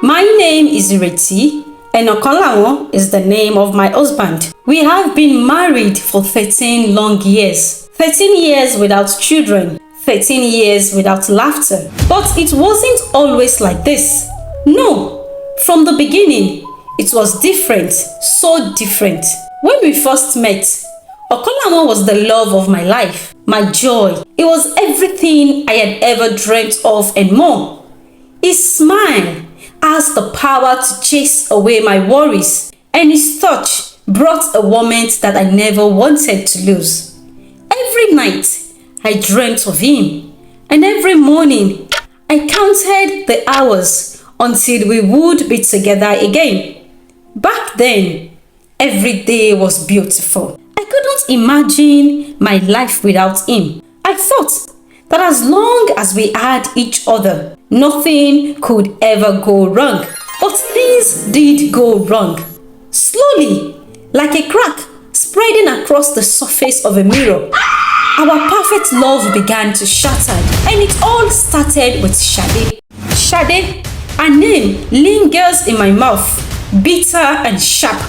My name is Ireti, and Okonlawo is the name of my husband. We have been married for 13 long years. 13 years without children. 13 years without laughter. But it wasn't always like this. No, from the beginning, it was different, so different. When we first met, Okonlawo was the love of my life, my joy. It was everything I had ever dreamt of and more. His smile has the power to chase away my worries, and his touch brought a moment that I never wanted to lose. Every night, I dreamt of him, and every morning, I counted the hours until we would be together again. Back then, every day was beautiful. I couldn't imagine my life without him. I thought that as long as we had each other, nothing could ever go wrong. But things did go wrong. Slowly, like a crack spreading across the surface of a mirror, our perfect love began to shatter, and it all started with Shade. Shade, her name lingers in my mouth, bitter and sharp.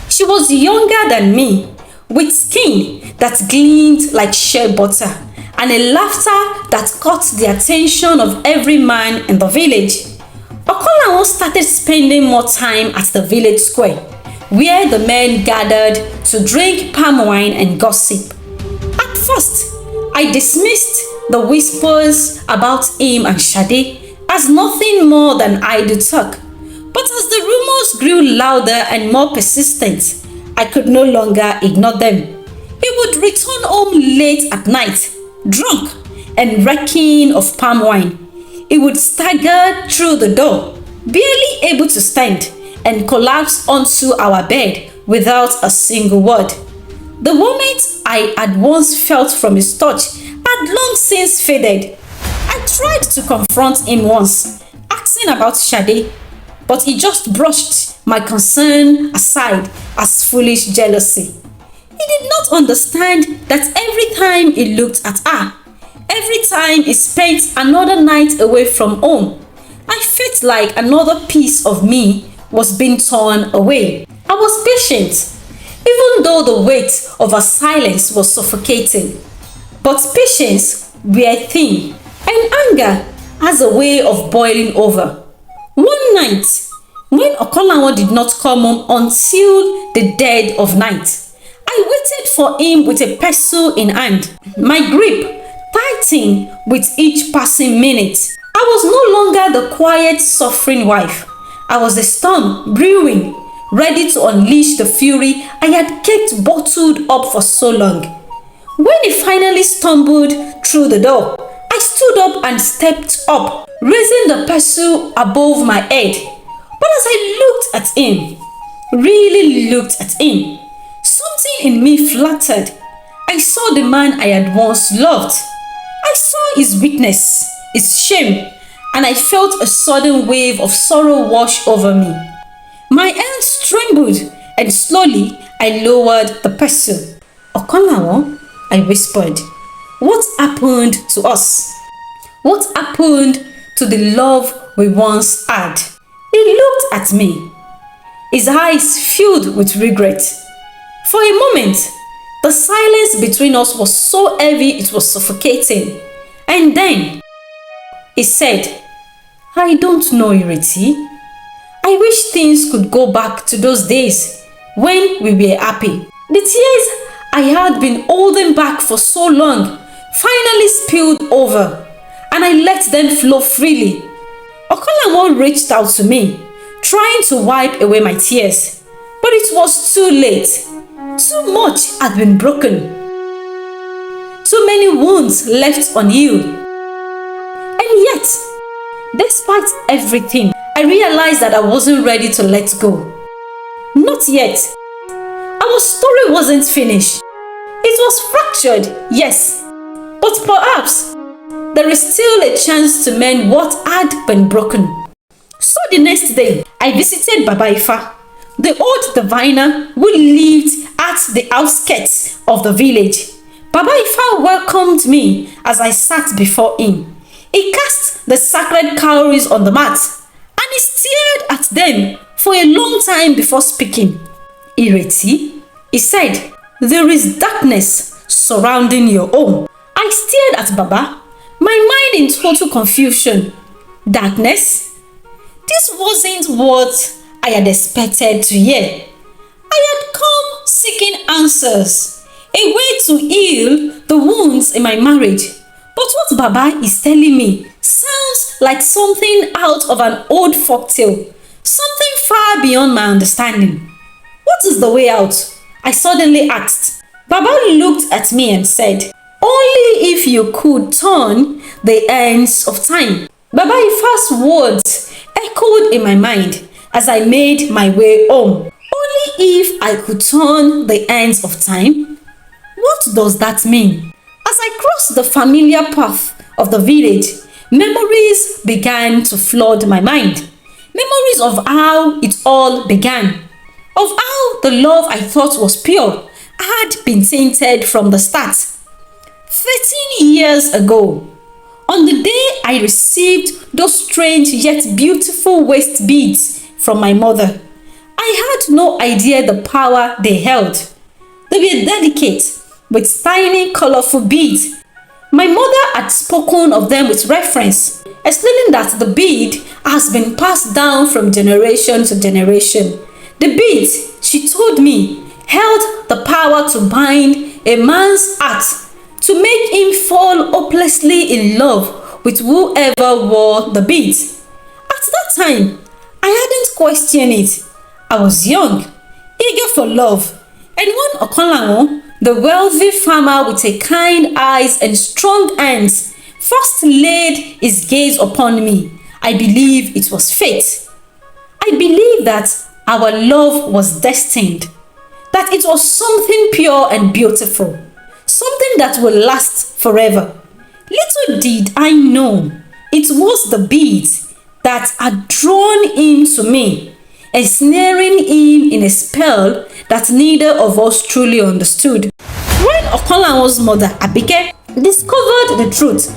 She was younger than me, with skin that gleamed like shea butter, and a laughter that caught the attention of every man in the village. Okonlawo started spending more time at the village square, where the men gathered to drink palm wine and gossip. At first, I dismissed the whispers about him and Shade as nothing more than idle talk. But as the rumors grew louder and more persistent, I could no longer ignore them. He would return home late at night, drunk and reeking of palm wine. He would stagger through the door, barely able to stand, and collapse onto our bed without a single word. The warmth I had once felt from his touch had long since faded. I tried to confront him once, asking about Shade, but he just brushed my concern aside as foolish jealousy. He did not understand that every time he looked at her, every time he spent another night away from home, I felt like another piece of me was being torn away. I was patient, even though the weight of her silence was suffocating. But patience were thin, and anger has a way of boiling over. One night, when Okonlawo did not come home until the dead of night, I waited for him with a pestle in hand, my grip tightened with each passing minute. I was no longer the quiet, suffering wife. I was a storm brewing, ready to unleash the fury I had kept bottled up for so long. When he finally stumbled through the door, I stood up and stepped up, raising the pestle above my head. But as I looked at him, really looked at him, something in me fluttered. I saw the man I had once loved. I saw his weakness, his shame, and I felt a sudden wave of sorrow wash over me. My hands trembled, and slowly I lowered the pestle. Okonlawo, I whispered, what happened to us? What happened to the love we once had? He looked at me, his eyes filled with regret. For a moment, the silence between us was so heavy it was suffocating. And then, he said, I don't know, Ireti. I wish things could go back to those days when we were happy. The tears I had been holding back for so long finally spilled over, and I let them flow freely. Okonlawo reached out to me, trying to wipe away my tears, but it was too late. Too much had been broken. Too many wounds left unhealed. And yet, despite everything, I realized that I wasn't ready to let go. Not yet. Our story wasn't finished. It was fractured, yes, but perhaps there is still a chance to mend what had been broken. So the next day, I visited Baba Ifa, the old diviner who lived at the outskirts of the village. Baba Ifa welcomed me as I sat before him. He cast the sacred cowries on the mat, and and he stared at them for a long time before speaking. Ireti, he said, there is darkness surrounding your home. I stared at Baba, my mind in total confusion. Darkness? This wasn't what I had expected to hear. I had come seeking answers, a way to heal the wounds in my marriage. But what Baba is telling me sounds like something out of an old folktale, something far beyond my understanding. What is the way out? I suddenly asked. Baba looked at me and said, only if you could turn the ends of time. Baba's first words echoed in my mind as I made my way home. Only if I could turn the ends of time? What does that mean? As I crossed the familiar path of the village, memories began to flood my mind. Memories of how it all began, of how the love I thought was pure had been tainted from the start. 13 years ago, on the day I received those strange yet beautiful waist beads from my mother, I had no idea the power they held. They were delicate, with tiny, colorful beads. My mother had spoken of them with reference, explaining that the bead has been passed down from generation to generation. The beads, she told me, held the power to bind a man's heart, to make him fall hopelessly in love with whoever wore the beads. At that time, I hadn't questioned it. I was young, eager for love, and when Okonlanwo, the wealthy farmer with a kind eyes and strong hands, first laid his gaze upon me, I believed it was fate. I believed that our love was destined, that it was something pure and beautiful, something that will last forever. Little did I know it was the beads that had drawn him to me, ensnaring him in a spell that neither of us truly understood. When Okonlanwo's mother, Abike, discovered the truth,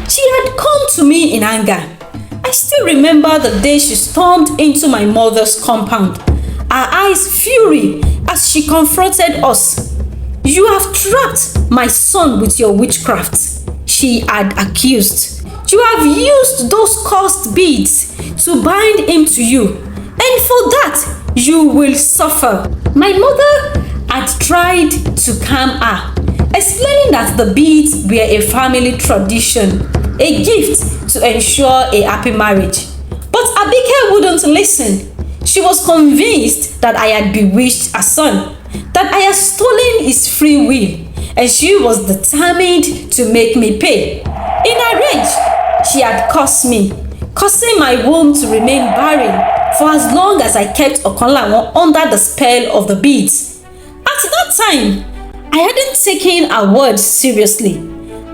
she had come to me in anger. I still remember the day she stormed into my mother's compound, her eyes fury as she confronted us. You have trapped my son with your witchcraft, she had accused. You have used those cursed beads to bind him to you, and for that you will suffer. My mother had tried to calm her, explaining that the beads were a family tradition, a gift to ensure a happy marriage. But Abike wouldn't listen. She was convinced that I had bewitched her son, that I had stolen his free will, and she was determined to make me pay. In her rage, she had cursed me, causing my womb to remain barren for as long as I kept Okonlanwo under the spell of the beads. At that time, I hadn't taken her words seriously.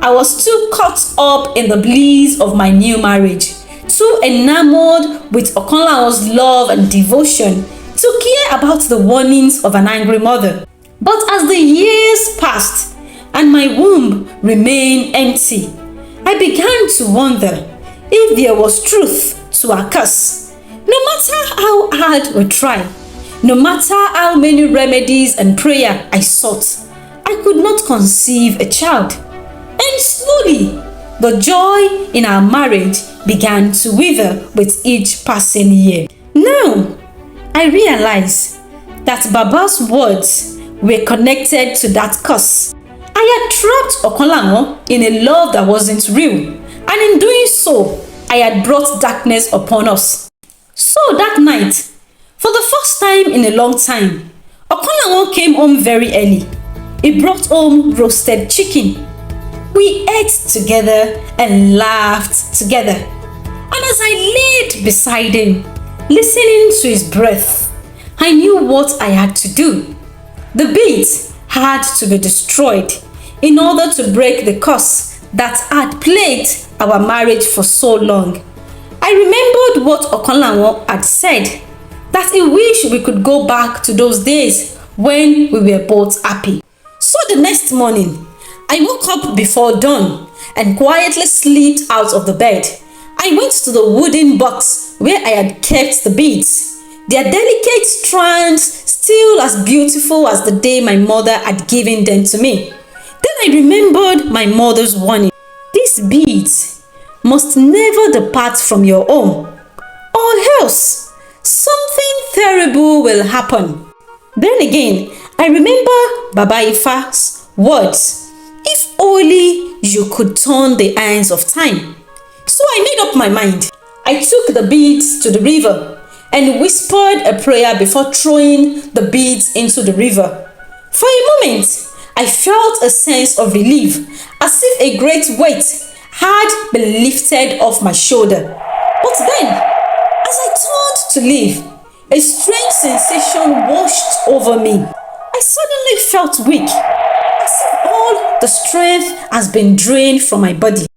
I was too caught up in the bliss of my new marriage, too enamored with Okonlanwo's love and devotion to care about the warnings of an angry mother. But as the years passed and my womb remained empty, I began to wonder if there was truth to her curse. No matter how hard we tried, no matter how many remedies and prayer I sought, I could not conceive a child. And slowly, the joy in our marriage began to wither with each passing year. Now, I realize that Baba's words were connected to that curse. I had trapped Okonlanwo in a love that wasn't real, and in doing so, I had brought darkness upon us. So that night, for the first time in a long time, Okonlanwo came home very early. He brought home roasted chicken. We ate together and laughed together. And as I laid beside him, listening to his breath, I knew what I had to do. The beads had to be destroyed in order to break the curse that had plagued our marriage for so long. I remembered what Okonlanwo had said, that he wished we could go back to those days when we were both happy. So the next morning, I woke up before dawn and quietly slipped out of the bed. I went to the wooden box where I had kept the beads, their delicate strands still as beautiful as the day my mother had given them to me. Then I remembered my mother's warning. These beads must never depart from your home, or else something terrible will happen. Then again, I remember Baba Ifa's words, if only you could turn the hands of time. So I made up my mind. I took the beads to the river and whispered a prayer before throwing the beads into the river. For a moment, I felt a sense of relief, as if a great weight had been lifted off my shoulder. But then, as I turned to leave, a strange sensation washed over me. I suddenly felt weak, as if all the strength has been drained from my body.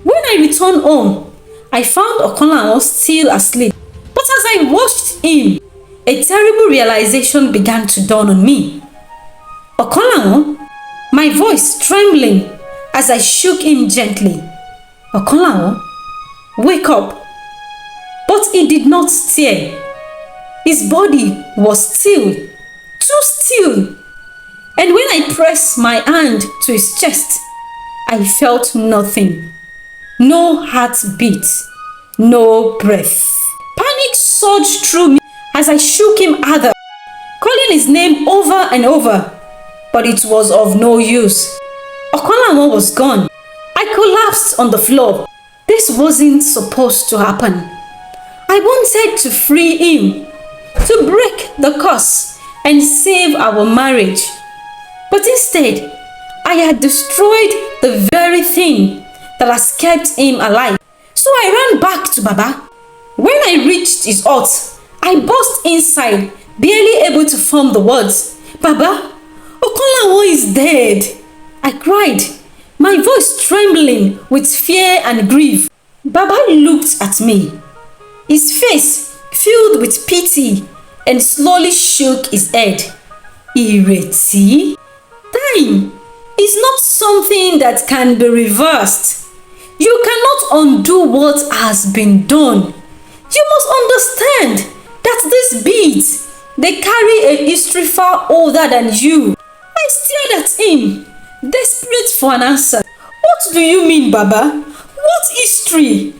When I returned home, I found Okonlawon still asleep. But as I watched him, a terrible realization began to dawn on me. Okonlawon, my voice trembling as I shook him gently. Okonlawon, wake up. But he did not stir. His body was still, too still. And when I pressed my hand to his chest, I felt nothing. No heartbeat, no breath. Panic surged through me as I shook him harder, calling his name over and over. But it was of no use. Okonlawon was gone. I collapsed on the floor. This wasn't supposed to happen. I wanted to free him, to break the curse and save our marriage. But instead, I had destroyed the very thing that has kept him alive. So I ran back to Baba. When I reached his hut, I burst inside, barely able to form the words. Baba, Okonlawon is dead. I cried, my voice trembling with fear and grief. Baba looked at me, his face filled with pity, and slowly shook his head. Ireti, time is not something that can be reversed. You cannot undo what has been done. You must understand that these beads, they carry a history far older than you. I stared at him, desperate for an answer. What do you mean, Baba? What history?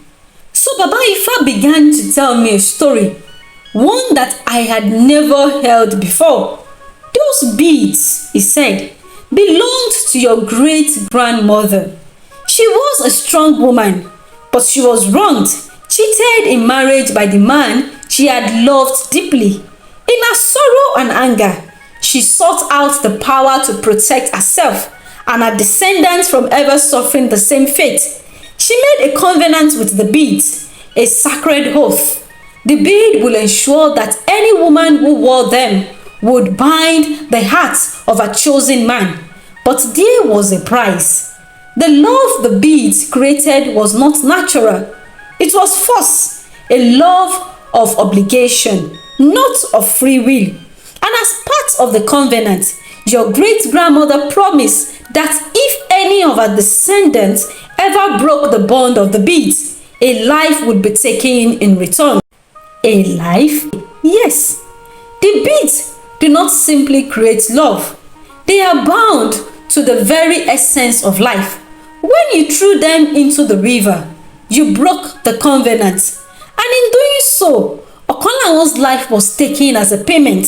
So Baba Ifa began to tell me a story, one that I had never heard before. Those beads, he said, belonged to your great-grandmother. She was a strong woman, but she was wronged, cheated in marriage by the man she had loved deeply. In her sorrow and anger, she sought out the power to protect herself and her descendants from ever suffering the same fate. She made a covenant with the beads, a sacred oath. The bead will ensure that any woman who wore them would bind the heart of a chosen man. But there was a price. The love the beads created was not natural. It was force, a love of obligation, not of free will. And as part of the covenant, your great-grandmother promised that if any of her descendants ever broke the bond of the beads, a life would be taken in return. A life? Yes. The beads do not simply create love. They are bound to the very essence of life. When you threw them into the river, you broke the covenant. And in doing so, Okonlawon's life was taken as a payment.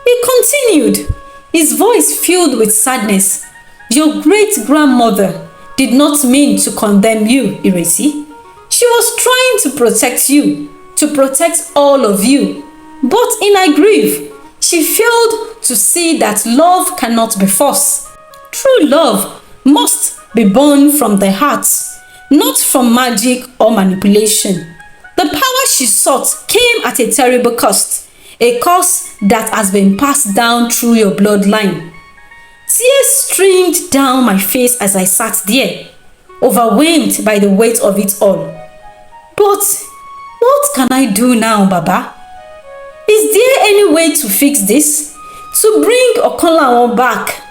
He continued, his voice filled with sadness. Your great-grandmother did not mean to condemn you, Ireti. She was trying to protect you, to protect all of you. But in her grief, she failed to see that love cannot be forced. True love must be born from the heart, not from magic or manipulation. The power she sought came at a terrible cost, a cost that has been passed down through your bloodline. Tears streamed down my face as I sat there, overwhelmed by the weight of it all. But what can I do now, Baba? Is there any way to fix this? To bring Okonlawon back?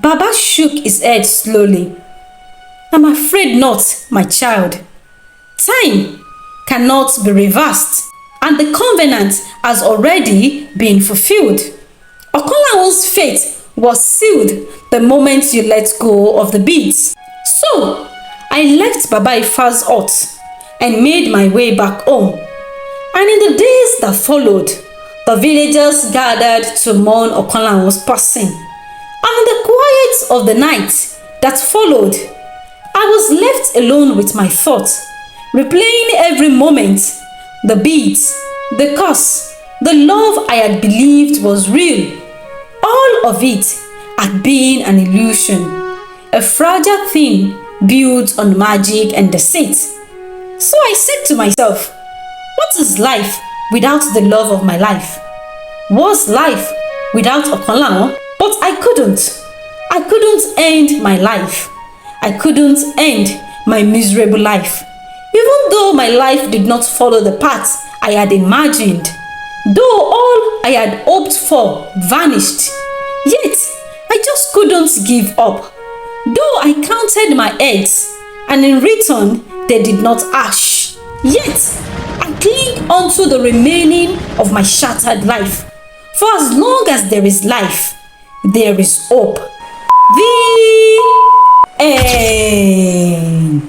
Baba shook his head slowly. I'm afraid not, my child. Time cannot be reversed, and the covenant has already been fulfilled. Okonlawo's fate was sealed the moment you let go of the beads. So, I left Baba Ifa's hut and made my way back home. And in the days that followed, the villagers gathered to mourn Okonlawo's passing. And in the quiet of the night that followed, I was left alone with my thoughts, replaying every moment, the beads, the curse, the love I had believed was real. All of it had been an illusion, a fragile thing built on magic and deceit. So I said to myself, what is life without the love of my life? Was life without Okonlawo? But I couldn't. I couldn't end my life. I couldn't end my miserable life. Even though my life did not follow the path I had imagined, though all I had hoped for vanished, yet I just couldn't give up. Though I counted my eggs, and in return they did not hatch, yet I cling onto the remaining of my shattered life. For as long as there is life, there is hope. The end.